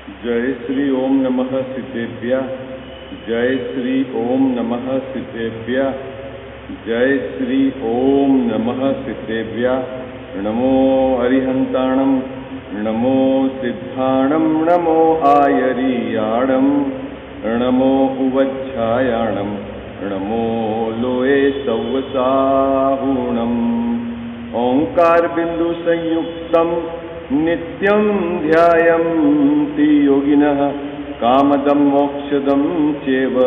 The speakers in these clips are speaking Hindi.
जय श्री ओम नमः सिद्धेभ्यः। जय श्री ओम नमः सिद्धेभ्यः। जय श्री ओम नमः सिद्धेभ्यः। नमो अरिहंताणं, नमो सिद्धाणं, नमो आयरीयाणं, नमो उवच्छायाणं, नमो लोये सव्वसाहूणम्। ओंकार बिंदु संयुक्तं नित्यं ध्यायन्ति योगिनः कामदं मोक्षदं चैव।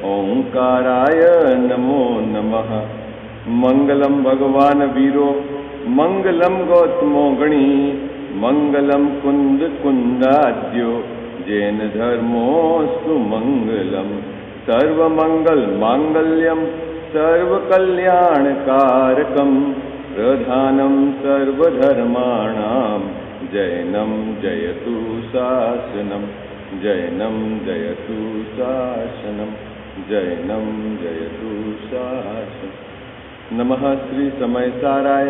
ओंकाराय नमो नमः। मंगलम भगवान वीरो, मंगलम गौतमो गणी, मंगलम कुंद कुंदाद्यो, जैन धर्मोस्तु मंगलम। सर्वमंगल मांगल्यम सर्वकल्याणकारकम, प्रधानं सर्वधर्माणां, जैनं जयतु शासनं, जैनं जयतु शासनं, जैनं जयतु शासनं। नमः श्री समयसाराय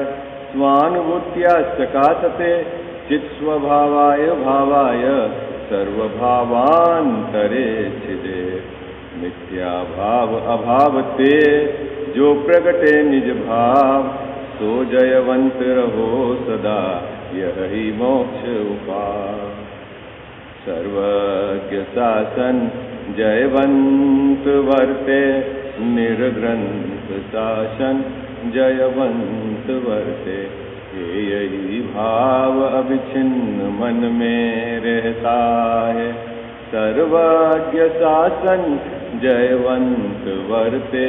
स्वानुभूत्या चकासते चित्स्वभावाय भावाय सर्वभावान्तरे छिदे। मिथ्या भाव अभावते जो प्रगटे निज भाव, सो जयवंत रहो सदा यही मोक्ष उपाय। सर्वज्ञ शासन जयवंत वर्ते, निर्ग्रंथ शासन जयवंत वर्ते। यही भाव अविच्छिन्न मन में रहता है, सर्वज्ञ शासन जयवंत वर्ते,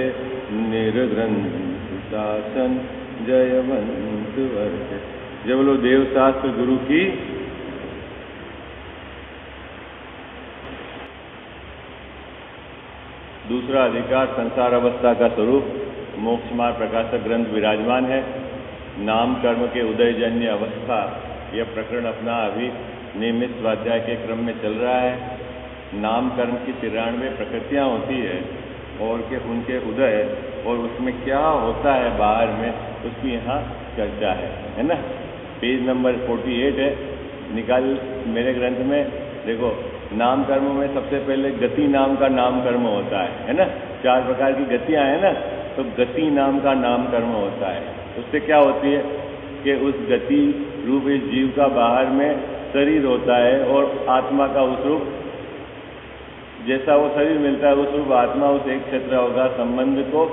निर्ग्रंथ शासन जयवंत वर्ते। जय बोलो देव शास्त्र गुरु की। दूसरा अधिकार संसार अवस्था का स्वरूप मोक्ष मार्ग प्रकाशक ग्रंथ विराजमान है। नाम कर्म के उदयजन्य अवस्था, यह प्रकरण अपना अभी नियमित स्वाध्याय के क्रम में चल रहा है। नाम कर्म की 93 प्रकृतियां होती है और के उनके उदय और उसमें क्या होता है बाहर में, उसकी यहाँ चर्चा है ना। पेज नंबर 48 है, निकाल मेरे ग्रंथ में देखो। नाम कर्म में सबसे पहले गति नाम का नाम कर्म होता है ना। 4 प्रकार की गतियाँ हैं ना, तो गति नाम का नाम कर्म होता है। उससे क्या होती है कि उस गति रूप इस जीव का बाहर में शरीर होता है और आत्मा का उस रूप, जैसा वो शरीर मिलता है उस रूप आत्मा उस एक क्षेत्र होगा संबंध को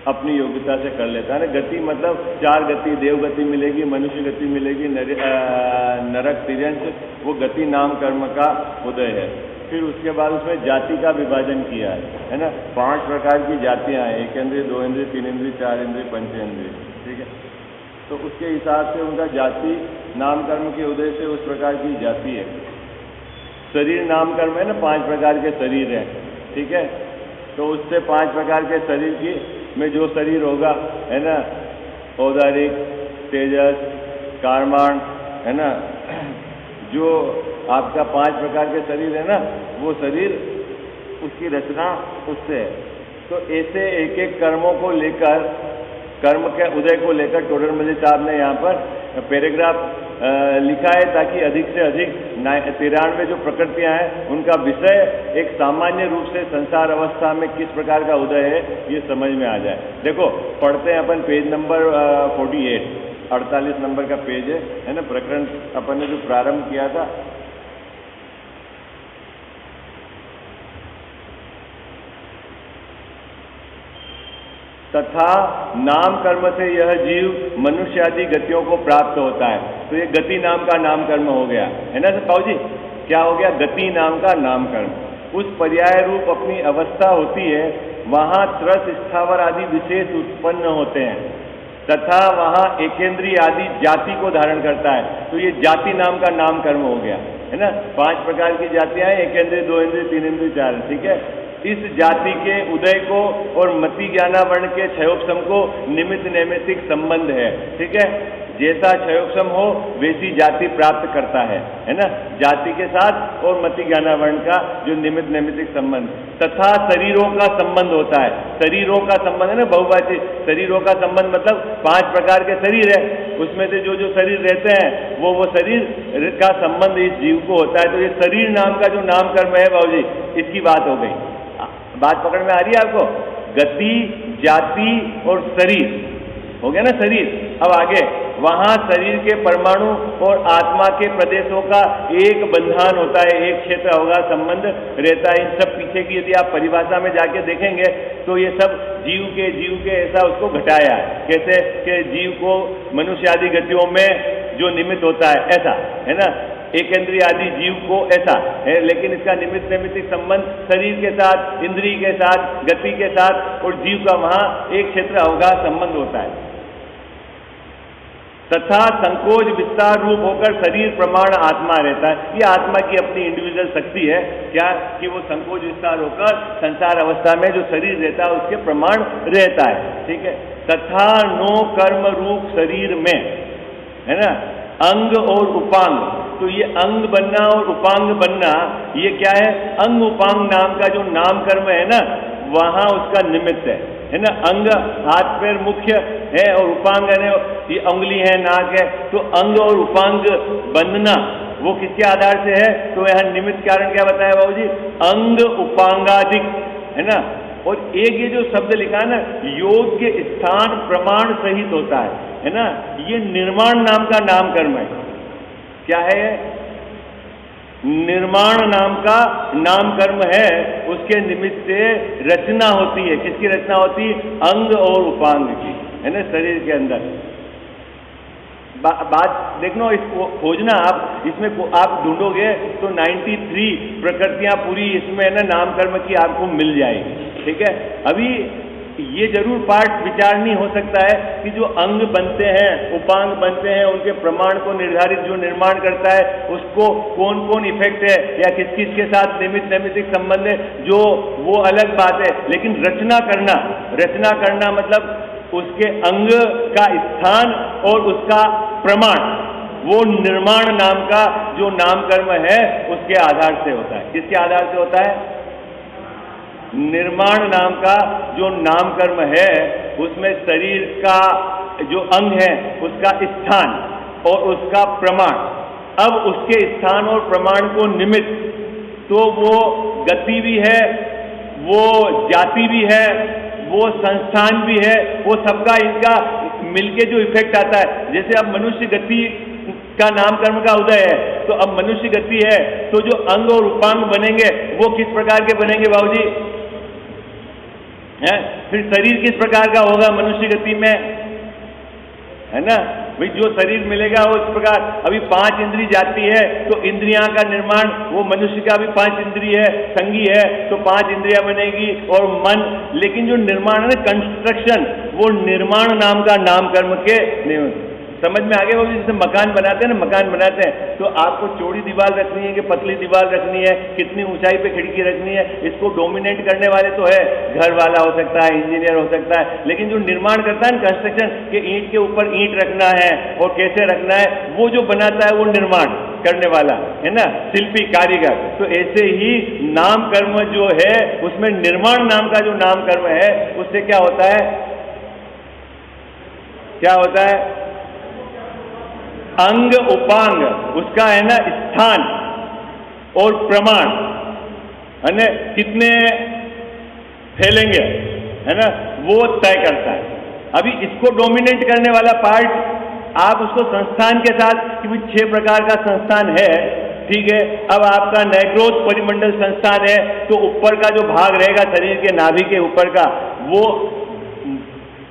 अपनी योग्यता से कर लेता है ना। गति मतलब 4 गति, देव गति मिलेगी, मनुष्य गति मिलेगी, नरक तिर्यंश, वो गति नाम कर्म का उदय है। फिर उसके बाद उसमें जाति का विभाजन किया है ना। 5 प्रकार की जातियां हैं, 1 इंद्रिय, 2 इंद्रिय, 3 इंद्रिय, 4 इंद्रिय, पंचेंद्रिय, ठीक है। तो उसके हिसाब से उनका जाति नाम कर्म के उदय से उस प्रकार की जाति है। शरीर नाम कर्म है ना, 5 प्रकार के शरीर हैं, ठीक है। तो उससे 5 प्रकार के शरीर की में जो शरीर होगा है ना, औदारिक, तेजस, कारमाण, है ना, जो आपका 5 प्रकार के शरीर है ना, वो शरीर उसकी रचना उससे है। तो ऐसे एक एक कर्मों को लेकर, कर्म के उदय को लेकर टोडर मजिद साहब ने यहाँ पर पैराग्राफ लिखा है, ताकि अधिक से अधिक 93 जो प्रकृतियां हैं उनका विषय एक सामान्य रूप से संसार अवस्था में किस प्रकार का उदय है ये समझ में आ जाए। देखो पढ़ते हैं अपन पेज नंबर 48 नंबर का पेज है ना। प्रकरण अपन ने जो प्रारंभ किया था, तथा नाम कर्म से यह जीव मनुष्य आदि गतियों को प्राप्त होता है। तो ये गति नाम का नाम कर्म हो गया है ना साहु जी। क्या हो गया? गति नाम का नाम कर्म। उस पर्याय रूप अपनी अवस्था होती है, वहाँ त्रस स्थावर आदि विशेष उत्पन्न होते हैं तथा वहाँ एकेंद्रीय आदि जाति को धारण करता है। तो ये जाति नाम का नाम कर्म हो गया है ना। 5 प्रकार की जातियां हैं, 1 इंद्रिय, 2 इंद्रिय, 3 इंद्रिय, 4, ठीक है। इस जाति के उदय को और मति ज्ञानावर्ण के क्षयोपम को निमित्त नैमित्तिक संबंध है। ठीक है, जैसा क्षयोपम हो वैसी जाति प्राप्त करता है ना, जाति के साथ और मति ज्ञानावर्ण का जो निमित्त नैमित्तिक संबंध, तथा शरीरों का संबंध होता है। शरीरों का संबंध है ना बहुवाची, शरीरों का संबंध मतलब 5 प्रकार के शरीर है, उसमें से जो जो शरीर रहते हैं वो शरीर का संबंध इस जीव को होता है। तो ये शरीर नाम का जो नाम कर्म है बाबूजी, इसकी बात हो गई। बात पकड़ में आ रही है आपको? गति, जाति और शरीर हो गया ना, शरीर। अब आगे वहां शरीर के परमाणु और आत्मा के प्रदेशों का एक बंधन होता है, एक क्षेत्र होगा, संबंध रहता है। इन सब पीछे की यदि आप परिभाषा में जाके देखेंगे तो ये सब जीव के ऐसा उसको घटाया है। कैसे कि जीव को मनुष्य आदि गतियों में जो निमित्त होता है ऐसा है ना, एकेंद्रिय आदि जीव को ऐसा है, लेकिन इसका निमित्त नैमित्तिक संबंध शरीर के साथ, इंद्रिय के साथ, गति के साथ और जीव का वहां एक क्षेत्र होगा संबंध होता है। तथा संकोच विस्तार रूप होकर शरीर प्रमाण आत्मा रहता है। ये आत्मा की अपनी इंडिविजुअल शक्ति है क्या कि वो संकोच विस्तार होकर संसार अवस्था में जो शरीर रहता है उसके प्रमाण रहता है। ठीक है, तथा नो कर्म रूप शरीर में है ना अंग और उपांग। तो ये अंग बनना और उपांग बनना ये क्या है? अंग उपांग नाम का जो नाम कर्म है ना, वहां उसका निमित्त है ना। अंग हाथ पैर मुख्य है और उपांग है ये उंगली है, नाक है। तो अंग और उपांग बनना वो किसके आधार से है? तो यहाँ निमित्त कारण क्या बताया बाबूजी? अंग उपांगादिक है ना। और एक ये जो शब्द लिखा है ना, योग्य स्थान प्रमाण सहित होता है ना, ये निर्माण नाम का नाम कर्म है। क्या है? निर्माण नाम का नाम कर्म है, उसके निमित्त से रचना होती है। किसकी रचना होती है? अंग और उपांग की, है ना, शरीर के अंदर। बात देखना, इसको खोजना आप, इसमें आप ढूंढोगे तो 93 प्रकृतियां पूरी इसमें ना नाम कर्म की आपको मिल जाएगी। ठीक है, अभी ये जरूर पार्ट विचारणीय हो सकता है कि जो अंग बनते हैं, उपांग बनते हैं, उनके प्रमाण को निर्धारित जो निर्माण करता है उसको कौन कौन इफेक्ट है या किस किस के साथ निमित्त नैमित्तिक संबंध है, जो वो अलग बात है। लेकिन रचना करना मतलब उसके अंग का स्थान और उसका प्रमाण, वो निर्माण नाम का जो नाम कर्म है उसके आधार से होता है। किसके आधार से होता है? निर्माण नाम का जो नाम कर्म है उसमें शरीर का जो अंग है उसका स्थान और उसका प्रमाण। अब उसके स्थान और प्रमाण को निमित्त, तो वो गति भी है, वो जाति भी है, वो संस्थान भी है, वो सबका इनका मिलके जो इफेक्ट आता है। जैसे अब मनुष्य गति का नाम कर्म का उदय है, तो अब मनुष्य गति है, तो जो अंग और उपांग बनेंगे वो किस प्रकार के बनेंगे बाबूजी? है, फिर शरीर किस प्रकार का होगा मनुष्य गति में, है ना भाई? जो शरीर मिलेगा वो इस प्रकार। अभी 5 इंद्रिय जाती है तो इंद्रियां का निर्माण, वो मनुष्य का भी 5 इंद्रिय है, संगी है, तो 5 इंद्रियां बनेगी और मन। लेकिन जो निर्माण है ना, कंस्ट्रक्शन, वो निर्माण नाम का नाम कर्म के समझ में आगे। वो जैसे मकान बनाते हैं ना, मकान बनाते हैं तो आपको चौड़ी दीवार रखनी है कि पतली दीवार रखनी है, कितनी ऊंचाई पे खिड़की रखनी है, इसको डोमिनेट करने वाले तो है घर वाला हो सकता है, इंजीनियर हो सकता है। लेकिन जो निर्माण करता है ना, कंस्ट्रक्शन के ईंट के ऊपर ईंट रखना है और कैसे रखना है, वो जो बनाता है वो निर्माण करने वाला है ना, शिल्पी, कारीगर। तो ऐसे ही नाम कर्म जो है उसमें निर्माण नाम का जो नाम कर्म है उससे क्या होता है? क्या होता है? अंग उपांग, उसका है ना स्थान और प्रमाण, है ना, कितने फैलेंगे, है ना, वो तय करता है। अभी इसको डोमिनेट करने वाला पार्ट आप उसको संस्थान के साथ, कि 6 प्रकार का संस्थान है, ठीक है। अब आपका नैग्रोथ परिमंडल संस्थान है, तो ऊपर का जो भाग रहेगा शरीर के नाभि के ऊपर का, वो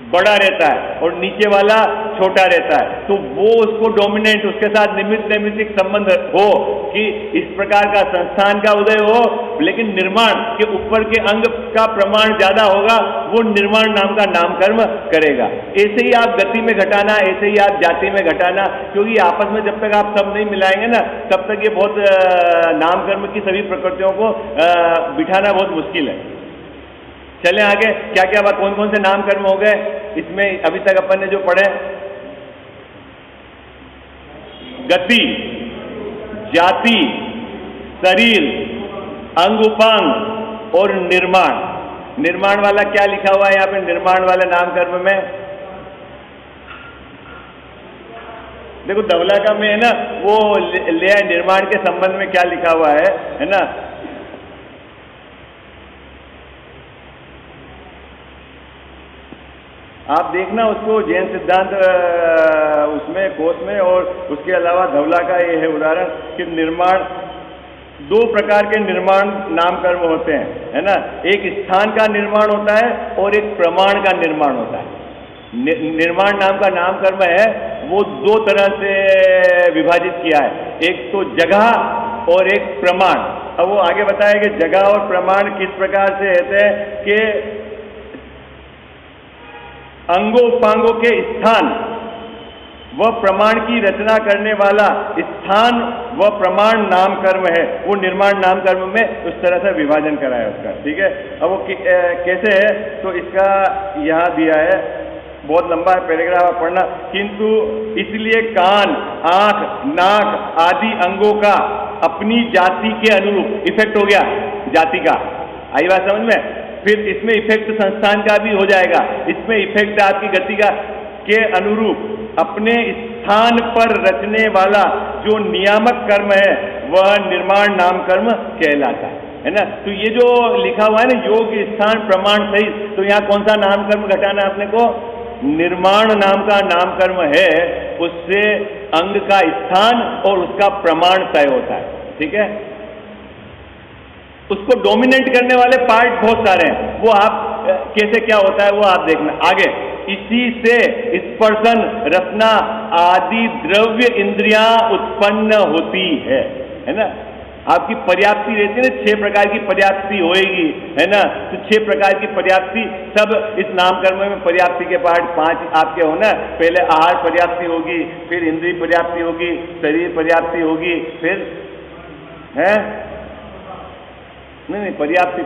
बड़ा रहता है और नीचे वाला छोटा रहता है। तो वो उसको डोमिनेंट, उसके साथ निमित्त नैमित्तिक संबंध हो कि इस प्रकार का संस्थान का उदय हो, लेकिन निर्माण के ऊपर के अंग का प्रमाण ज्यादा होगा, वो निर्माण नाम का नाम कर्म करेगा। ऐसे ही आप गति में घटाना, ऐसे ही आप जाति में घटाना, क्योंकि आपस में जब तक आप सब नहीं मिलाएंगे ना, तब तक ये बहुत नाम कर्म की सभी प्रकृतियों को बिठाना बहुत मुश्किल है। चलें आगे, क्या क्या बात, कौन कौन से नाम कर्म हो गए इसमें अभी तक अपन ने जो पढ़े? गति, जाति, शरीर, अंग उपांग और निर्माण। निर्माण वाला क्या लिखा हुआ है यहाँ पे? निर्माण वाले नाम कर्म में देखो धवला का में है ना, वो ले आए निर्माण के संबंध में क्या लिखा हुआ है ना। आप देखना उसको जैन सिद्धांत उसमें कोष में, और उसके अलावा धवला का ये है उदाहरण कि निर्माण, दो प्रकार के निर्माण नाम कर्म होते हैं, है ना। एक स्थान का निर्माण होता है और एक प्रमाण का निर्माण होता है। निर्माण नाम का नाम कर्म है वो दो तरह से विभाजित किया है, एक तो जगह और एक प्रमाण। अब वो आगे बताया कि जगह और प्रमाण किस प्रकार से होते हैं कि अंगों उपांगों के स्थान वह प्रमाण की रचना करने वाला स्थान वह प्रमाण नाम कर्म है, वो निर्माण नाम कर्म में उस तरह से विभाजन करा है उसका, ठीक है। अब वो कैसे है तो इसका यहाँ दिया है, बहुत लंबा है पैराग्राफ आप पढ़ना। किंतु इसलिए कान, आंख, नाक आदि अंगों का अपनी जाति के अनुरूप इफेक्ट हो गया, जाति का, आई बात समझ में। फिर इसमें इफेक्ट संस्थान का भी हो जाएगा, इसमें इफेक्ट आपकी गति का के अनुरूप अपने स्थान पर रचने वाला जो नियामक कर्म है वह निर्माण नाम कर्म कहलाता है ना। तो ये जो लिखा हुआ है ना योग स्थान प्रमाण सहित, तो यहाँ कौन सा नाम कर्म घटाना है अपने को? निर्माण नाम का नाम कर्म है, उससे अंग का स्थान और उसका प्रमाण तय होता है, ठीक है। उसको डोमिनेट करने वाले पार्ट बहुत सारे हैं, वो आप कैसे क्या होता है वो आप देखना आगे। इसी से स्पर्शन, रसना आदि द्रव्य इंद्रियां उत्पन्न होती है ना। आपकी पर्याप्ति रहती है ना, 6 प्रकार की पर्याप्ति होएगी, है ना। तो 6 प्रकार की पर्याप्ति सब इस नाम कर्म में पर्याप्ति के पार्ट 5 आपके होना। पहले आहार पर्याप्ति होगी, फिर इंद्रिय पर्याप्ति होगी, शरीर पर्याप्ति होगी, फिर है नहीं पर्याप्ति,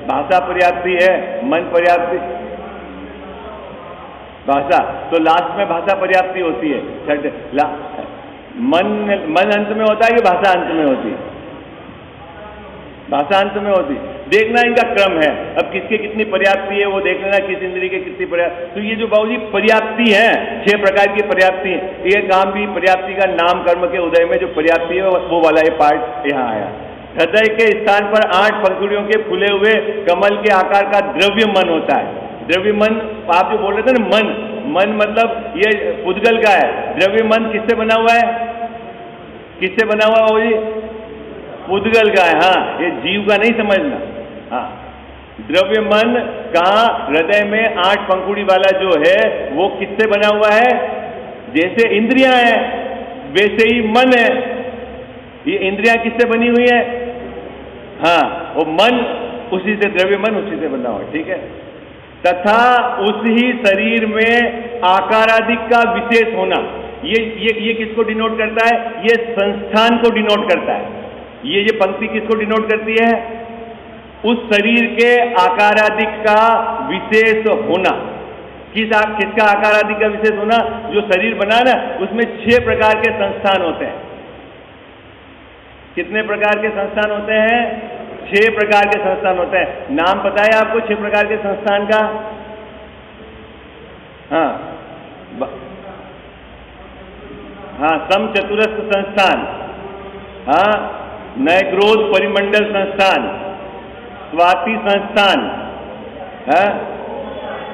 भाषा पर्याप्ति है, मन पर्याप्ति, भाषा तो लास्ट में भाषा पर्याप्ति होती है, मन अंत में होता है कि भाषा अंत में होती है? भाषा अंत में होती। देखना इनका क्रम है, अब किसके कितनी पर्याप्ति है वो देख लेना, किस इंद्रिय के कितनी पर्याप्ति। तो ये जो बाबूजी पर्याप्ति है, 6 प्रकार की पर्याप्ति है, ये काम भी पर्याप्ति का नाम कर्म के उदय में जो पर्याप्ति है वो वाला ये पार्ट यहाँ आया। हृदय के स्थान पर 8 पंखुड़ियों के फूले हुए कमल के आकार का द्रव्य मन होता है। द्रव्य मन आप जो बोल रहे थे ना, मन मतलब ये पुद्गल का है। द्रव्य मन किससे बना हुआ है? किससे बना हुआ है बाबूजी? पुद्गल का है, हाँ, ये जीव का नहीं समझना। हाँ, द्रव्य मन का हृदय में 8 पंखुड़ी वाला जो है वो किससे बना हुआ है? जैसे इंद्रियां हैं वैसे ही मन है। ये इंद्रियां किससे बनी हुई है? हाँ, वो मन उसी से, द्रव्य मन उसी से बना हुआ है, ठीक है। तथा उस ही शरीर में आकारादिक का विशेष होना, ये किसको डिनोट करता है? ये संस्थान को डिनोट करता है। ये पंक्ति किसको डिनोट करती है? उस शरीर के आकारादिक का विशेष होना। किसका आकारादिक का विशेष होना? जो शरीर बना ना उसमें 6 प्रकार के संस्थान होते हैं। कितने प्रकार के संस्थान होते हैं? 6 प्रकार के संस्थान होते हैं। नाम पता है आपको 6 प्रकार के संस्थान का? हाँ, समचतुरस्र संस्थान, हाँ, नैग्रोध परिमंडल संस्थान, स्वाति संस्थान, हाँ,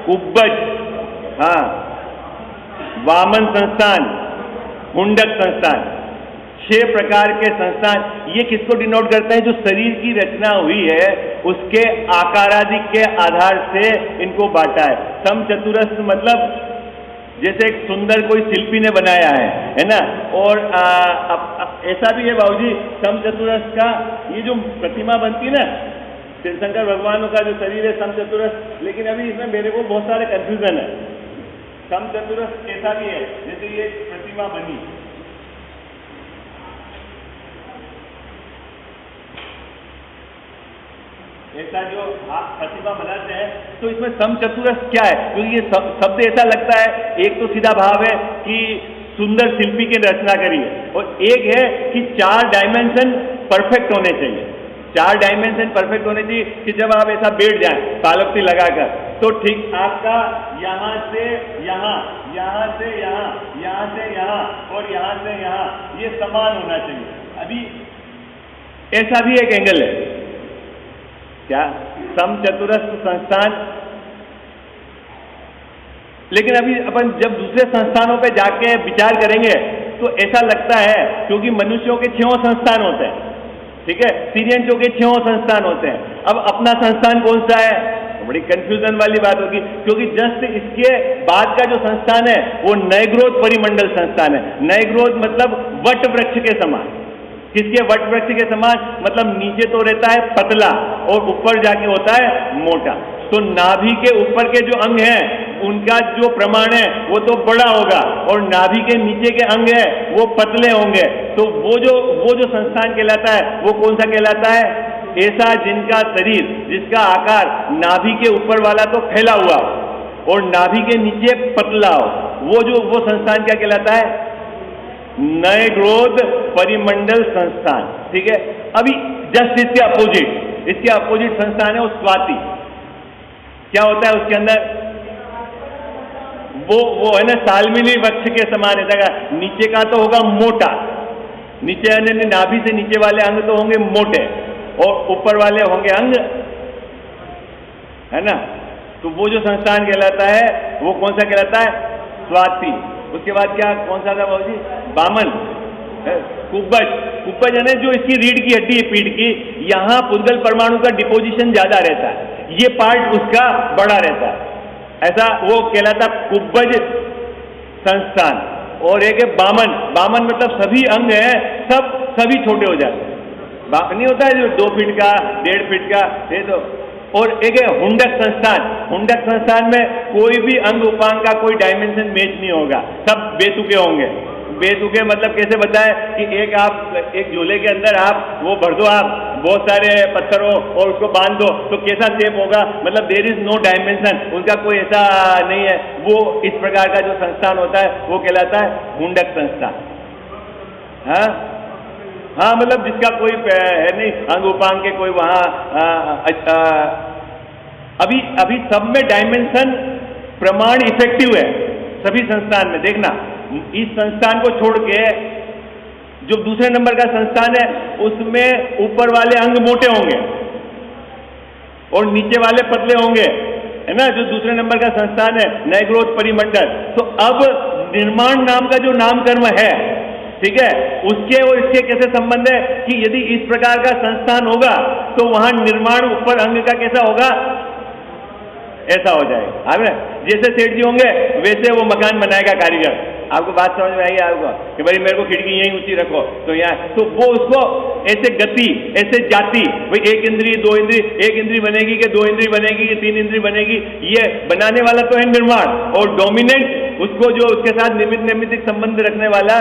कुब्बज, हाँ, वामन संस्थान, हुंडक संस्थान। 6 प्रकार के संस्थान। ये किसको डिनोट करते हैं? जो शरीर की रचना हुई है उसके आकारादिक के आधार से इनको बांटा है। समचतुरस्र मतलब जैसे एक सुंदर कोई शिल्पी ने बनाया है ना। और ऐसा भी है बाबूजी, समचतुरस्र का ये जो प्रतिमा बनती है ना, तीर्थंकर भगवानों का जो शरीर है समचतुरस्र, लेकिन अभी इसमें मेरे को बहुत सारे कंफ्यूजन है। समचतुरस्र ऐसा भी है जैसे ये प्रतिमा बनी, ऐसा जो आप प्रतिभा बनाते हैं, तो इसमें समचतुरस्र क्या है? क्योंकि ये शब्द ऐसा लगता है, एक तो सीधा भाव है कि सुंदर शिल्पी की रचना करी है, और एक है कि 4 डायमेंशन परफेक्ट होने चाहिए। 4 डायमेंशन परफेक्ट होने चाहिए कि जब आप ऐसा बैठ जाएं तालपति लगाकर, तो ठीक आपका यहां से यहां, यहां से यहां, यहां से यहां और यहां से यहां ये समान होना चाहिए। अभी ऐसा भी एक एंगल है क्या, समचतुरस्र संस्थान। लेकिन अभी अपन जब दूसरे संस्थानों पे जाके विचार करेंगे तो ऐसा लगता है, क्योंकि मनुष्यों के 6 संस्थान होते हैं, ठीक है, सीरियंसों के 6 संस्थान होते हैं। अब अपना संस्थान कौन सा है? बड़ी कंफ्यूजन वाली बात होगी, क्योंकि जस्ट इसके बाद का जो संस्थान है वो नयग्रोध परिमंडल संस्थान है। नयग्रोध मतलब वट वृक्ष के समान। किसके वट वृक्ष के समान? मतलब नीचे तो रहता है पतला और ऊपर जाके होता है मोटा। तो नाभि के ऊपर के जो अंग हैं उनका जो प्रमाण है वो तो बड़ा होगा, और नाभि के नीचे के अंग है वो पतले होंगे। तो वो जो संस्थान कहलाता है वो कौन सा कहलाता है? ऐसा जिनका शरीर, जिसका आकार नाभि के ऊपर वाला तो फैला हुआ हो और नाभि के नीचे पतला हो, वो संस्थान क्या कहलाता है? नयग्रोध परिमंडल संस्थान। ठीक है। अभी जस्ट इसके अपोजिट संस्थान है वो स्वाति। क्या होता है उसके अंदर? वो है ना सालमिली वृक्ष के समान है। नीचे का तो होगा मोटा, नीचे नाभि से नीचे वाले अंग तो होंगे मोटे और ऊपर वाले होंगे अंग, है ना। तो वो जो संस्थान कहलाता है वो कौन सा कहलाता है? स्वाति। उसके बाद क्या कौन सा था बाबू जी? वामन। कुब्बज है ना, जो इसकी रीढ़ की हड्डी है पीठ की, यहां पुद्गल परमाणु का डिपोजिशन ज्यादा रहता है, ये पार्ट उसका बड़ा रहता है, ऐसा वो कहलाता कुब्बज संस्थान। और एक है वामन। वामन मतलब सभी अंग हैं सभी छोटे हो जाते हैं। नहीं होता है जो 2 फीट का 1.5 फीट का ये तो। और एक है हुंडक संस्थान। हुंडक संस्थान में कोई भी अंग उपांग का कोई डायमेंशन मैच नहीं होगा, सब बेतुके होंगे। बेतुके मतलब कैसे बताएं कि एक झोले के अंदर आप वो भर दो, आप बहुत सारे पत्थरों और उसको बांध दो तो कैसा शेप होगा? मतलब देयर इज नो डायमेंशन, उनका कोई ऐसा नहीं है। वो इस प्रकार का जो संस्थान होता है वो कहलाता है हुंडक संस्थान। हाँ, मतलब जिसका कोई है नहीं अंग उपांग के कोई वहां। अभी सब में डायमेंशन प्रमाण इफेक्टिव है सभी संस्थान में। देखना, इस संस्थान को छोड़ के जो दूसरे नंबर का संस्थान है उसमें ऊपर वाले अंग मोटे होंगे और नीचे वाले पतले होंगे, है ना, जो दूसरे नंबर का संस्थान है नयग्रोध परिमंडल। तो अब निर्माण नाम का जो नामकर्म है, ठीक है, उसके और इसके कैसे संबंध है कि यदि इस प्रकार का संस्थान होगा तो वहां निर्माण ऊपर अंग का कैसा होगा? ऐसा हो जाएगा। जैसे सेठ जी होंगे वैसे वो मकान बनाएगा कारीगर। आपको बात समझ में आई आपको कि भाई मेरे को खिड़की यहीं ऊंची रखो, तो यहाँ तो वो उसको ऐसे गति, ऐसे जाति, भाई 1 इंद्री 2 इंद्री, 1 इंद्री बनेगी कि 2 इंद्री बनेगी कि 3 इंद्री बनेगी, ये बनाने वाला तो है निर्माण, और डोमिनेंट उसको जो उसके साथ निमित्त संबंध रखने वाला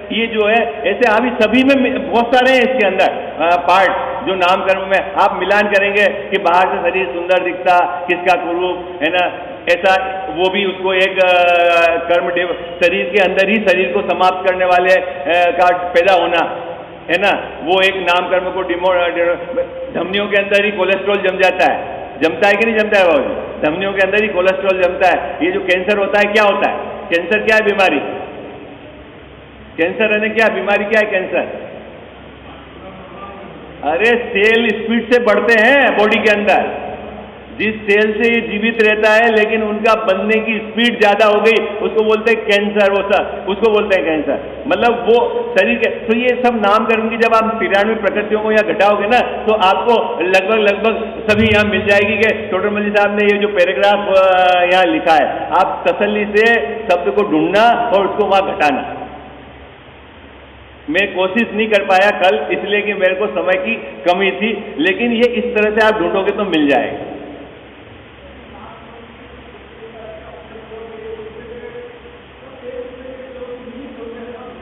ये जो है, ऐसे अभी सभी में बहुत सारे हैं इसके अंदर पार्ट जो नामकर्म में आप मिलान करेंगे कि बाहर से शरीर सुंदर दिखता, किसका कुरूप, है ना, ऐसा वो भी उसको एक कर्म शरीर के अंदर ही शरीर को समाप्त करने वाले का पैदा होना, है ना, वो एक नामकर्म को धमनियों के अंदर ही कोलेस्ट्रॉल जम जाता है। जमता है कि नहीं जमता है बाबू? धमनियों के अंदर ही कोलेस्ट्रॉल जमता है। ये जो कैंसर होता है क्या होता है? कैंसर क्या है? बीमारी। कैंसर है क्या? बीमारी क्या है कैंसर? अरे सेल स्पीड से बढ़ते हैं बॉडी के अंदर, जिस सेल से ये जीवित रहता है लेकिन उनका बनने की स्पीड ज्यादा हो गई उसको बोलते हैं कैंसर, उसको बोलते हैं कैंसर। मतलब वो शरीर के, तो ये सब नामकरण की जब आप 93 प्रकृतियों को यहाँ घटाओगे ना तो आपको लगभग सभी यहाँ मिल जाएगी कि टोटरमल साहब ने ये जो पैराग्राफ यहाँ लिखा है, आप तसल्ली से शब्द को ढूंढना और उसको वहाँ घटाना। मैं कोशिश नहीं कर पाया कल इसलिए कि मेरे को समय की कमी थी, लेकिन ये इस तरह से आप ढूंढोगे तो मिल जाएगा।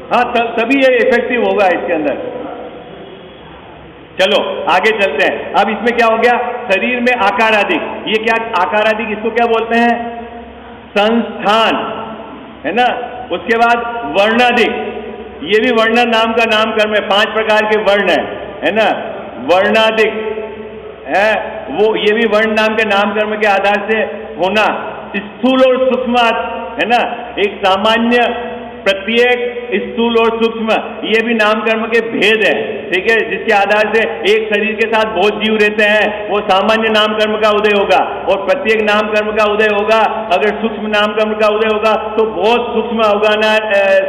हाँ, तभी ये इफेक्टिव होगा इसके अंदर। चलो आगे चलते हैं। अब इसमें क्या हो गया, शरीर में आकार आदि, ये क्या आकार आदि, इसको क्या बोलते हैं, संस्थान, है ना। उसके बाद वर्णादिक, ये भी वर्ण नाम का नामकर्म है, 5 प्रकार के वर्ण है ना। वर्णादिक है वो, ये भी वर्ण नाम के नामकर्म के आधार से होना। स्थूल और सूक्ष्म, है ना, एक सामान्य, प्रत्येक, स्थूल और सूक्ष्म, ये भी नामकर्म के भेद है, ठीक है, जिसके आधार से एक शरीर के साथ बहुत जीव रहते हैं, वो सामान्य नामकर्म का उदय होगा, और प्रत्येक नामकर्म का उदय होगा। अगर सूक्ष्म नामकर्म का उदय होगा तो बहुत सूक्ष्म अवगाना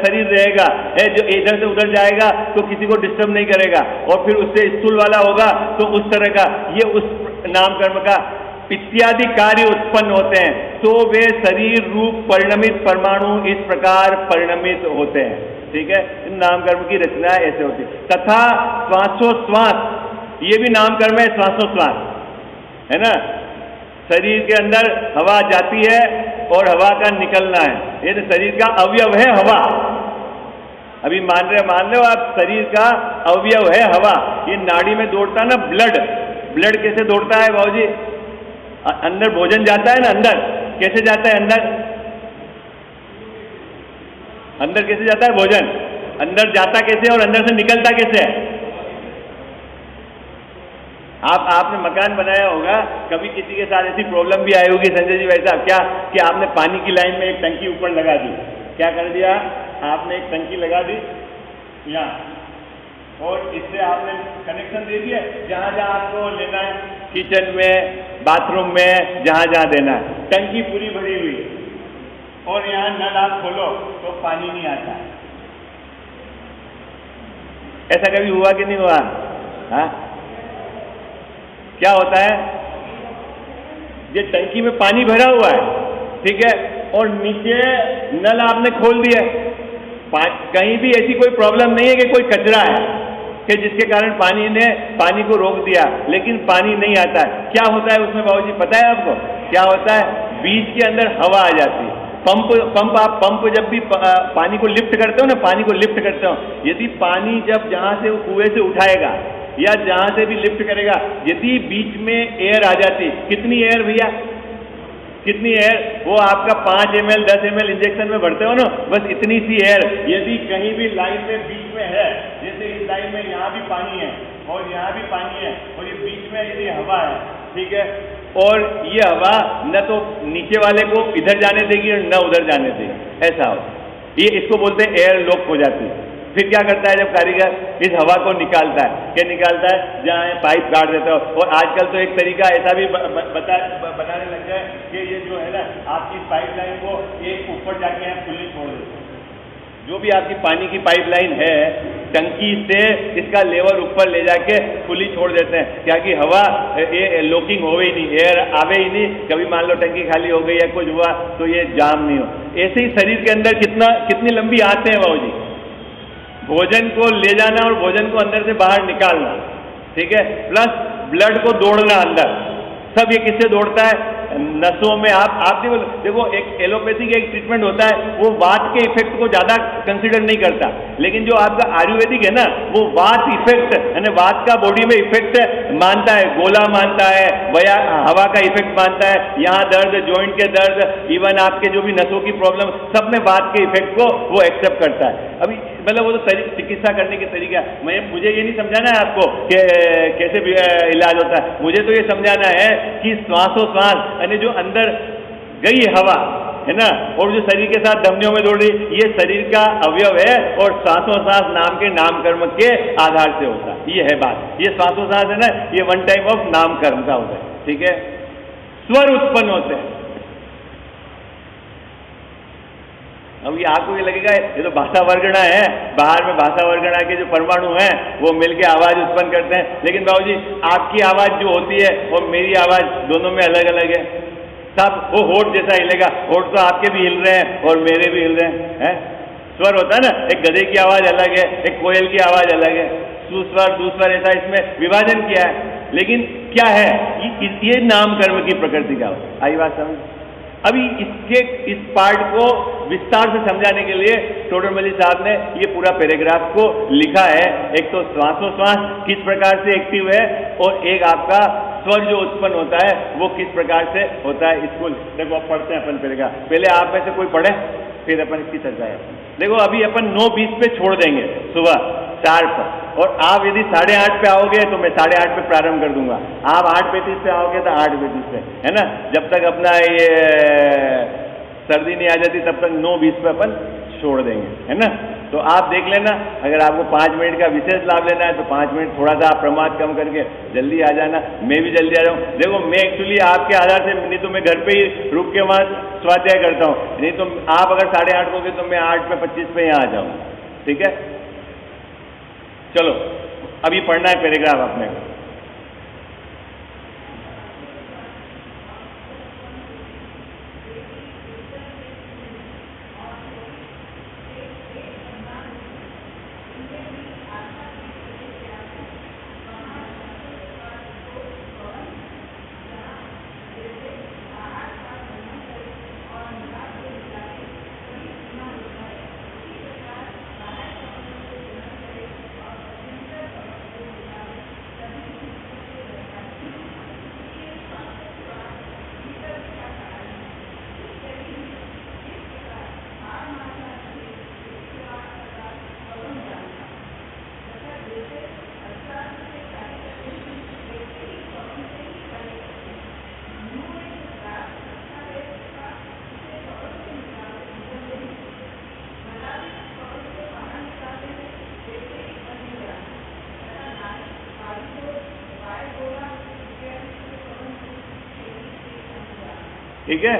शरीर रहेगा, जो इधर से उधर जाएगा तो किसी को डिस्टर्ब नहीं करेगा, और फिर उससे स्थूल वाला होगा तो उस तरह का, ये उस नामकर्म का इत्यादि कार्य उत्पन्न होते हैं, तो वे शरीर रूप परिणमित परमाणु इस प्रकार परिणमित होते हैं, ठीक है। नामकर्म की रचना ऐसे होती है। तथा श्वासोश्वास, ये भी नामकर्म है, श्वासोश्वास, है ना। शरीर के अंदर हवा जाती है और हवा का निकलना है, ये तो शरीर का अवयव है हवा। अभी मान रहे हो आप, शरीर का अवयव है हवा। ये नाड़ी में दौड़ता है ना ब्लड, ब्लड कैसे दौड़ता है बाबूजी, अंदर भोजन जाता है ना, अंदर कैसे जाता है, अंदर कैसे जाता है भोजन, अंदर जाता कैसे और अंदर से निकलता कैसे है। आपने मकान बनाया होगा, कभी किसी के साथ ऐसी प्रॉब्लम भी आई होगी संजय जी वैसा क्या, कि आपने पानी की लाइन में एक टंकी ऊपर लगा दी, क्या कर दिया आपने, एक टंकी लगा दी यहाँ, और इससे आपने कनेक्शन दे दिया जहां जहां आपको लेना है, किचन में, बाथरूम में, जहां जहां देना है, टंकी पूरी भरी हुई, और यहाँ नल आप खोलो तो पानी नहीं आता। ऐसा कभी हुआ कि नहीं हुआ, हाँ? क्या होता है, ये टंकी में पानी भरा हुआ है, ठीक है, और नीचे नल आपने खोल दिया, कहीं भी ऐसी कोई प्रॉब्लम नहीं है कि कोई कचरा है कि जिसके कारण पानी ने पानी को रोक दिया, लेकिन पानी नहीं आता है। क्या होता है उसमें बाबूजी, पता है आपको क्या होता है, बीज के अंदर हवा आ जाती है। आप पंप जब भी पानी को लिफ्ट करते हो ना, पानी को लिफ्ट करते हो, यदि पानी जब जहां से वो कुएं से उठाएगा या जहां से भी लिफ्ट करेगा, यदि बीच में एयर आ जाती, कितनी एयर भैया, कितनी एयर, वो आपका 5 ml 10 ml इंजेक्शन में भरते हो ना, बस इतनी सी एयर यदि कहीं भी लाइन में बीच में है, जैसे इस लाइन में यहाँ भी पानी है और यहाँ भी पानी है, और ये बीच में यदि हवा है, ठीक है, और ये हवा न तो नीचे वाले को इधर जाने देगी और न उधर जाने देगी, ऐसा हो, ये इसको बोलते हैं एयर लॉक हो जाती है। फिर क्या करता है, जब कारीगर इस हवा को निकालता है, क्या निकालता है, जहाँ पाइप काट देता है, और आजकल तो एक तरीका ऐसा भी बनाने लग गया है कि ये जो है ना, आपकी पाइपलाइन को एक ऊपर जाके यहाँ खुली छोड़ देते हैं। जो भी आपकी पानी की पाइपलाइन है, टंकी से इसका लेवल ऊपर ले जाके खुली छोड़ देते हैं, क्या कि हवा ये लॉकिंग हो ही नहीं, एयर आवे ही नहीं, कभी मान लो टंकी खाली हो गई या कुछ हुआ तो ये जाम नहीं हो। ऐसे ही शरीर के अंदर कितनी लंबी आते हैं बाबूजी, भोजन को ले जाना और भोजन को अंदर से बाहर निकालना, ठीक है, प्लस ब्लड को दौड़ना अंदर, सब ये किससे दौड़ता है, नसों में। आप देखो एक एलोपैथी का एक ट्रीटमेंट होता है, वो वात के इफेक्ट को ज्यादा कंसीडर नहीं करता, लेकिन जो आपका आयुर्वेदिक है ना, वो वात इफेक्ट यानी वात का बॉडी में इफेक्ट मानता है, गोला मानता है, वया हवा का इफेक्ट मानता है, यहाँ दर्द, जॉइंट के दर्द, इवन आपके जो भी नसों की प्रॉब्लम, सब में वात के इफेक्ट को वो एक्सेप्ट करता है। अभी मतलब वो तो चिकित्सा करने के तरीका, मुझे ये नहीं समझाना है आपको कि कैसे भी इलाज होता है, मुझे तो ये समझाना है कि श्वासोश्वास यानी जो अंदर गई हवा है ना, और जो शरीर के साथ धमनियों में दौड़ रही, ये शरीर का अवयव है, और श्वासोश्वास नाम के नामकर्म के आधार से होता है। ये है बात, ये श्वासोश्वास है ना, ये वन टाइप ऑफ नामकर्म का होता है, ठीक है। स्वर उत्पन्न होते हैं। अब ये आपको ये लगेगा ये तो भाषा वर्गणा है, बाहर में भाषा वर्गणा के जो परमाणु हैं वो मिलके आवाज उत्पन्न करते हैं, लेकिन बाबूजी आपकी आवाज जो होती है और मेरी आवाज दोनों में अलग अलग है। सब वो होठ जैसा हिलेगा, होठ तो आपके भी हिल रहे हैं और मेरे भी हिल रहे हैं। स्वर होता है ना, एक गधे की आवाज अलग है, एक कोयल की आवाज अलग है, सुस्वर दूसवर, ऐसा इसमें विभाजन किया है। लेकिन क्या है ये नामकर्म की प्रकृति का, आई बात समझ। अभी इस पार्ट को विस्तार से समझाने के लिए टोडरमल साहब ने ये पूरा पैराग्राफ को लिखा है। एक तो श्वासोश्वास किस प्रकार से एक्टिव है और एक आपका स्वर जो उत्पन्न होता है वो किस प्रकार से होता है। इसको देखो आप पढ़ते हैं अपन पैराग्राफ। पहले आप में से कोई पढ़े फिर अपन इसकी चर्चा है। देखो अभी अपन 9:20 पे छोड़ देंगे सुबह शार्प, और आप यदि 8:30 पे आओगे तो मैं 8:30 पे प्रारंभ कर दूंगा। आप 8:35 पे आओगे तो 8:35 पे, है ना। जब तक अपना ये सर्दी नहीं आ जाती तब तक 9:20 पे अपन छोड़ देंगे, है ना। तो आप देख लेना, अगर आपको 5 मिनट का विशेष लाभ लेना है तो 5 मिनट थोड़ा सा आप प्रमाद कम करके जल्दी आ जाना। मैं भी जल्दी आ रहा हूँ। देखो मैं एक्चुअली आपके आधार से, नहीं तो मैं घर पे ही रुक के वहाँ स्वाध्याय करता हूँ, नहीं तो आप अगर 8:30 होगे तो मैं 8:25 पे यहाँ आ जाऊँ, ठीक है। चलो अभी पढ़ना है पैराग्राफ अपने को। ठीक है।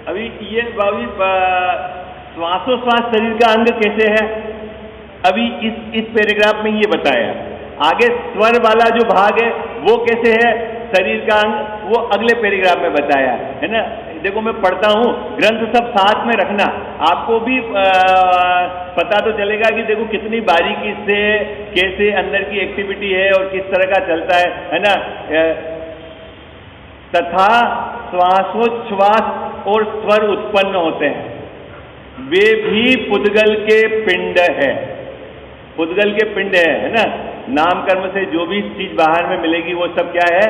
अभी ये बाबूजी श्वासोश्वास शरीर का अंग कैसे है, अभी इस पैराग्राफ में ये बताया। आगे स्वर वाला जो भाग है वो कैसे है शरीर का अंग, वो अगले पैराग्राफ में बताया, है ना। देखो मैं पढ़ता हूँ, ग्रंथ सब साथ में रखना, आपको भी पता तो चलेगा कि देखो कितनी बारीकी से कैसे अंदर की एक्टिविटी है और किस तरह का चलता है ना। तथा श्वासोच्छ्वास और स्वर उत्पन्न होते हैं, वे भी पुद्गल के पिंड है। पुद्गल के पिंड है ना। नाम कर्म से जो भी चीज बाहर में मिलेगी वो सब क्या है,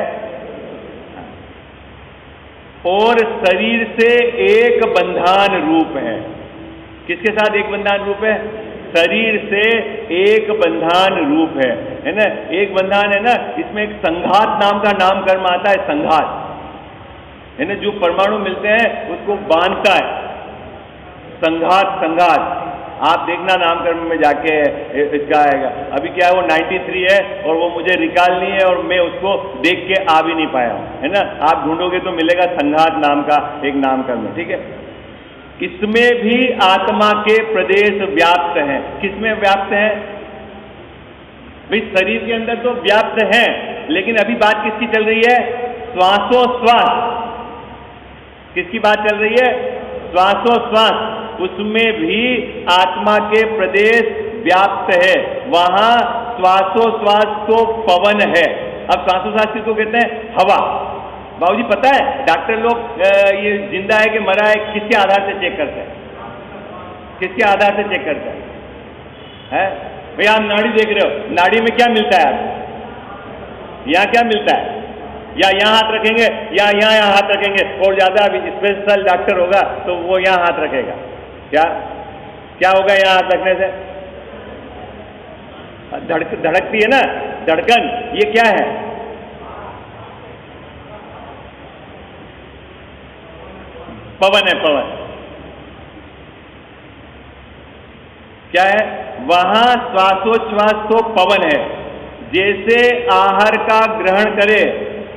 और शरीर से एक बंधान रूप है। किसके साथ एक बंधान रूप है, शरीर से एक बंधान रूप है ना। एक बंधान है ना, इसमें एक संघात नाम का नाम कर्म आता है। संघात है ना, जो परमाणु मिलते हैं उसको बांधता है, संघात। संघात आप देखना नामकर्म में जाके इसका आएगा। अभी क्या है, वो 93 है और वो मुझे रिकॉल नहीं है और मैं उसको देख के आ भी नहीं पाया, है ना। आप ढूंढोगे तो मिलेगा संघात नाम का एक नामकर्म, ठीक है। इसमें भी आत्मा के प्रदेश व्याप्त हैं। किसमें व्याप्त हैं भाई, शरीर के अंदर तो व्याप्त हैं, लेकिन अभी बात किसकी चल रही है, श्वासोश्वास। किसकी बात चल रही है, श्वासोश्वास। उसमें भी आत्मा के प्रदेश व्याप्त है, वहां श्वासोश्वास तो पवन है। अब श्वासोश्वास किसको कहते हैं, हवा। बाबूजी पता है डॉक्टर लोग ये जिंदा है कि मरा है किसके आधार से चेक करते हैं, किसके आधार से चेक करते हैं, भैया आप नाड़ी देख रहे हो, नाड़ी में क्या मिलता है आपको, यहाँ क्या मिलता है, या यहाँ हाथ रखेंगे या यहाँ हाथ रखेंगे, और ज्यादा अभी स्पेशल डॉक्टर होगा तो वो यहाँ हाथ रखेगा। क्या क्या होगा यहाँ हाथ रखने से, धड़कती है ना धड़कन, ये क्या है, पवन है। पवन क्या है, वहां श्वासोच्छ्वास तो पवन है। जैसे आहार का ग्रहण करे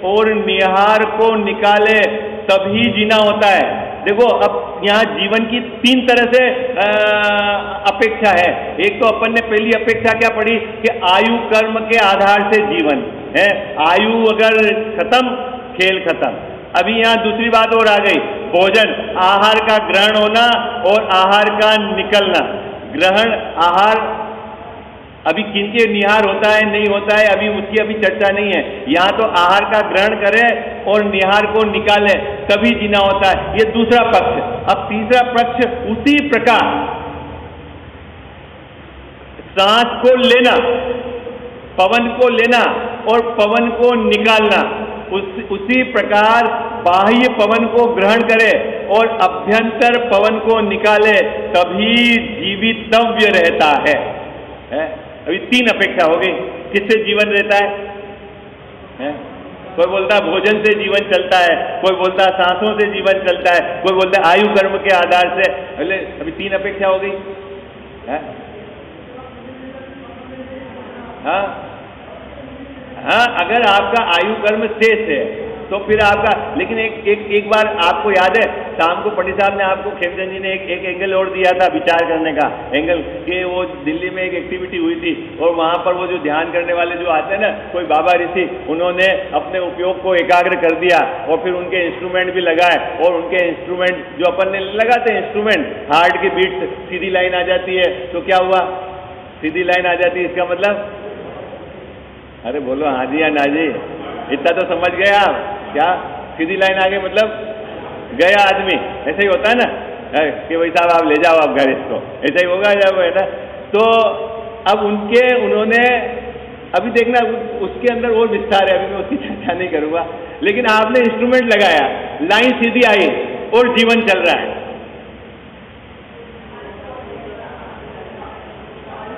और निहार को निकाले तभी जीना होता है। देखो अब यहाँ जीवन की 3 तरह से अपेक्षा है। एक तो अपन ने पहली अपेक्षा क्या पढ़ी कि आयु कर्म के आधार से जीवन है, आयु अगर खत्म खेल खत्म। अभी यहाँ दूसरी बात और आ गई, भोजन, आहार का ग्रहण होना और आहार का निकलना। ग्रहण आहार अभी किनके निहार होता है नहीं होता है, अभी उसकी अभी चर्चा नहीं है। यहाँ तो आहार का ग्रहण करें और निहार को निकाले तभी जीना होता है। ये दूसरा पक्ष। अब तीसरा पक्ष, उसी प्रकार सांस को लेना, पवन को लेना और पवन को निकालना, उसी प्रकार बाह्य पवन को ग्रहण करे और अभ्यंतर पवन को निकाले तभी जीवितव्य रहता है? अभी तीन अपेक्षा हो गई। किससे जीवन रहता है? कोई बोलता है भोजन से जीवन चलता है, कोई बोलता है सांसों से जीवन चलता है, कोई बोलता है आयु कर्म के आधार से। अभी तीन अपेक्षा हो गई है? हाँ, अगर आपका आयु कर्म शेष है तो फिर आपका, लेकिन एक बार आपको याद है शाम को पंडित साहब ने आपको, खेमचंद जी ने एक एंगल और दिया था विचार करने का एंगल, कि वो दिल्ली में एक एक्टिविटी हुई थी और वहाँ पर वो जो ध्यान करने वाले जो आते हैं ना, कोई बाबा ऋषि, उन्होंने अपने उपयोग को एकाग्र कर दिया और फिर उनके इंस्ट्रूमेंट भी लगाए और उनके इंस्ट्रूमेंट जो अपन ने लगाते हैं इंस्ट्रूमेंट, हार्ट की बीट सीधी लाइन आ जाती है। तो क्या हुआ? सीधी लाइन आ जाती है, इसका मतलब, अरे बोलो हाँ जी या ना जी, इतना तो समझ गए आप। क्या सीधी लाइन आ गई मतलब गया आदमी, ऐसे ही होता है ना कि भाई साहब आप ले जाओ आप घर इसको, ऐसा ही होगा जब, है ना। तो अब उन्होंने अभी देखना उसके अंदर और विस्तार है, अभी मैं उसकी चर्चा नहीं करूंगा, लेकिन आपने इंस्ट्रूमेंट लगाया, लाइन सीधी आई और जीवन चल रहा है।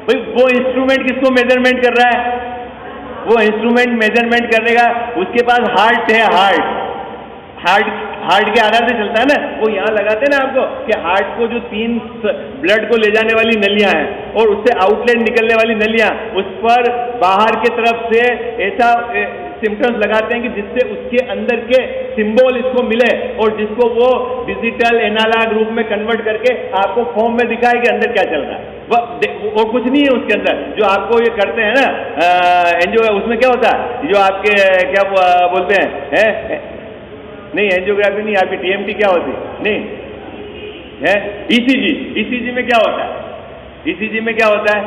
भाई वो इंस्ट्रूमेंट किसको मेजरमेंट कर रहा है? वो इंस्ट्रूमेंट मेजरमेंट करने का, उसके पास हार्ट है, हार्ट के आधार से चलता है ना। वो यहाँ लगाते हैं ना आपको कि हार्ट को जो 3 ब्लड को ले जाने वाली नलियां हैं और उससे आउटलेट निकलने वाली नलियां, उस पर बाहर के तरफ से ऐसा सिम्टम्स लगाते हैं कि जिससे उसके अंदर के सिंबल इसको मिले और जिसको वो डिजिटल एनालॉग रूप में कन्वर्ट करके आपको फॉर्म में दिखाए कि अंदर क्या चल रहा है। और कुछ नहीं है उसके अंदर, जो आपको ये करते हैं ना एंजियो, उसमें क्या होता है, जो आपके क्या बोलते हैं, नहीं एंजियोग्राफी नहीं, आपकी टीएमटी क्या होती नहीं है, ईसीजी में क्या होता है? ईसीजी में क्या होता है?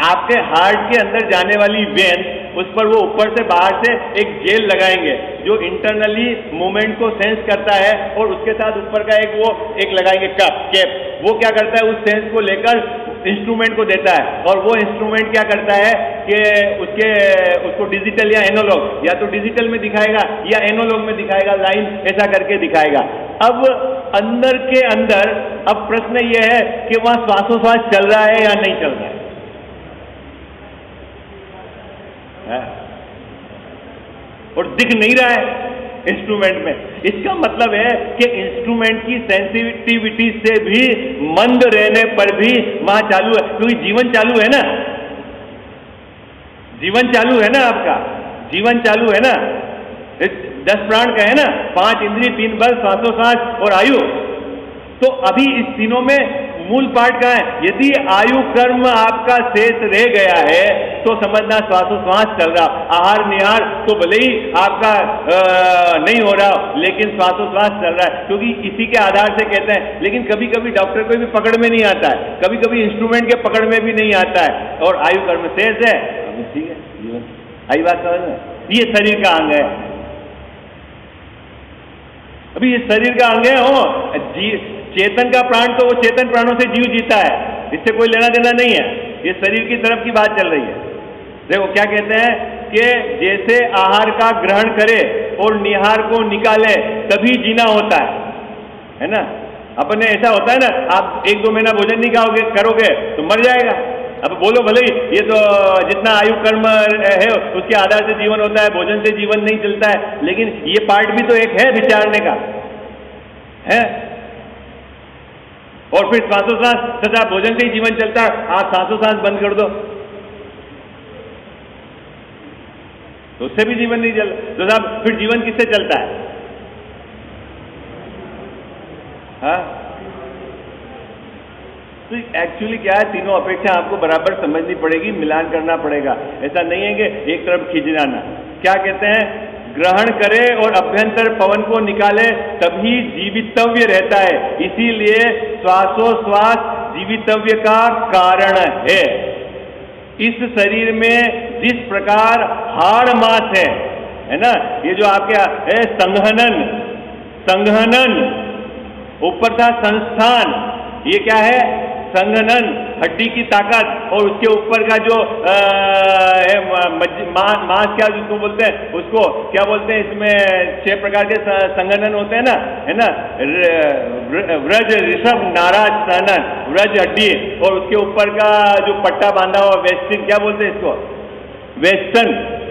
आपके हार्ट के अंदर जाने वाली वेन, उस पर वो ऊपर से बाहर से एक जेल लगाएंगे जो इंटरनली मूवमेंट को सेंस करता है और उसके साथ ऊपर का एक लगाएंगे कैप, वो क्या करता है, उस सेंस को लेकर इंस्ट्रूमेंट को देता है और वो इंस्ट्रूमेंट क्या करता है कि उसको डिजिटल या एनालॉग, या तो डिजिटल में दिखाएगा या एनालॉग में दिखाएगा, लाइन ऐसा करके दिखाएगा। अब अंदर के अंदर अब प्रश्न ये है कि वहां श्वासोश्वास चल रहा है या नहीं चल रहा है? और दिख नहीं रहा है इंस्ट्रूमेंट में। इसका मतलब है कि इंस्ट्रूमेंट की सेंसिटिविटी से भी मंद रहने पर भी वहां चालू है, क्योंकि जीवन चालू है ना, जीवन चालू है ना, आपका जीवन चालू है ना। 10 प्राण का है ना, 5 इंद्रिय, 3 बल, श्वासोश्वास और आयु। तो अभी इस तीनों में मूल पार्ट कहाँ है? यदि आयु कर्म आपका शेष रह गया है तो समझना श्वासोश्वास चल रहा, आहार निहार तो भले ही आपका नहीं हो रहा, लेकिन श्वासोश्वास चल रहा है, क्योंकि इसी के आधार से कहते हैं। लेकिन कभी कभी डॉक्टर को भी पकड़ में नहीं आता है, कभी कभी इंस्ट्रूमेंट के पकड़ में भी नहीं आता है और आयु कर्म शेष है, ठीक है जीवन। आई बात समझ में? ये शरीर का अंग है। अभी ये शरीर का अंग है, हो चेतन का प्राण तो वो चेतन प्राणों से जीव जीता है, इससे कोई लेना देना नहीं है। ये शरीर की तरफ की बात चल रही है। देखो क्या कहते हैं कि जैसे आहार का ग्रहण करे और निहार को निकाले तभी जीना होता है ना। अपने ऐसा होता है ना, आप 1-2 महीना भोजन नहीं करोगे तो मर जाएगा। अब बोलो भले ही ये तो जितना आयु कर्म है उसके आधार से जीवन होता है, भोजन से जीवन नहीं चलता है, लेकिन ये पार्ट भी तो एक है विचारने का है। और फिर श्वासोश्वास तथा भोजन से ही जीवन चलता है, आप श्वासोश्वास बंद कर दो तो उससे भी जीवन नहीं चलता। तो साहब फिर जीवन किससे चलता है? हाँ, तो एक्चुअली क्या है, तीनों अपेक्षा आपको बराबर समझनी पड़ेगी, मिलान करना पड़ेगा। ऐसा नहीं है कि एक तरफ खींच जाना। क्या कहते हैं? ग्रहण करे और अभ्यंतर पवन को निकाले तभी जीवितव्य रहता है, इसीलिए श्वासोश्वास जीवितव्य का कारण है। इस शरीर में जिस प्रकार हाड़ मांस है, है ना। ये जो आपके संघनन, संघनन, ऊपर था संस्थान, ये क्या है, संघनन, हड्डी की ताकत, और उसके ऊपर का जो मांस क्या जिसको बोलते हैं, उसको क्या बोलते हैं, इसमें 6 प्रकार के संघनन होते हैं ना, है ना। व्रज, ऋषभ, नाराज, सहनन, व्रज हड्डी, और उसके ऊपर का जो पट्टा बांधा हुआ वेस्टिन, क्या बोलते हैं इसको, वेस्टर्न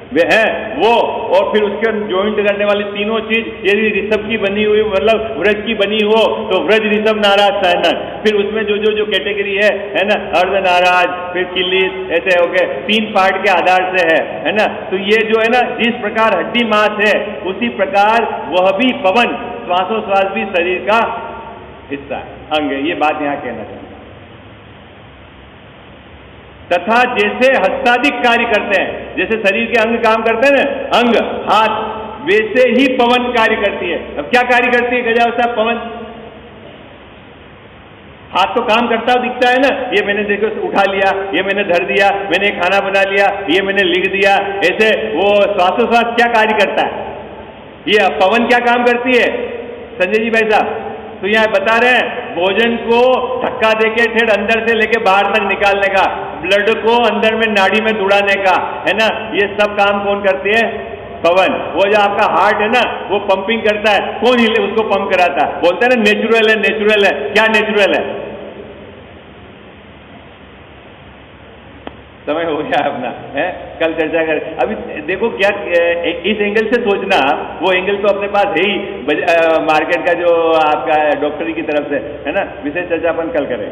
वे है वो, और फिर उसके ज्वाइंट करने वाली तीनों चीज यदि ऋषभ की बनी हुई, मतलब व्रज की बनी हो, तो व्रज, ऋषभ, नाराज, सहनन। फिर उसमें जो कैटेगरी है ना, अर्ध नाराज, फिर किलित, ऐसे हो गए, 3 पार्ट के आधार से है ना। तो ये जो है ना, जिस प्रकार हड्डी मांस है, उसी प्रकार वह भी पवन, श्वासोश्वास भी शरीर का हिस्सा है, अंग है। ये बात यहाँ कहना चाहिए। तथा जैसे हस्तादिक कार्य करते हैं, जैसे शरीर के अंग काम करते हैं ना, अंग, हाथ, वैसे ही पवन कार्य करती है। अब क्या कार्य करती है गजावस्था पवन? हाथ तो काम करता हुआ दिखता है ना, ये मैंने देखो उठा लिया, ये मैंने धर दिया, मैंने खाना बना लिया, ये मैंने लिख दिया, ऐसे वो श्वासोश्वास क्या कार्य करता है? ये पवन क्या काम करती है संजय जी भाई साहब? तो यहाँ बता रहे हैं, भोजन को धक्का देके ठेठ अंदर से लेके बाहर तक निकालने का, ब्लड को अंदर में नाड़ी में दौड़ाने का, है ना, ये सब काम कौन करती है? पवन। वो जो आपका हार्ट है ना, वो पंपिंग करता है, कौन हिले उसको पंप कराता है? बोलते हैं ना नेचुरल है, नेचुरल है। क्या नेचुरल है? समय हो गया अपना, है, कल चर्चा कर। अभी देखो क्या इस एंगल से सोचना, वो एंगल तो अपने पास है ही, मार्केट का जो आपका डॉक्टरी की तरफ से, है ना। विशेष चर्चा अपन कल करें।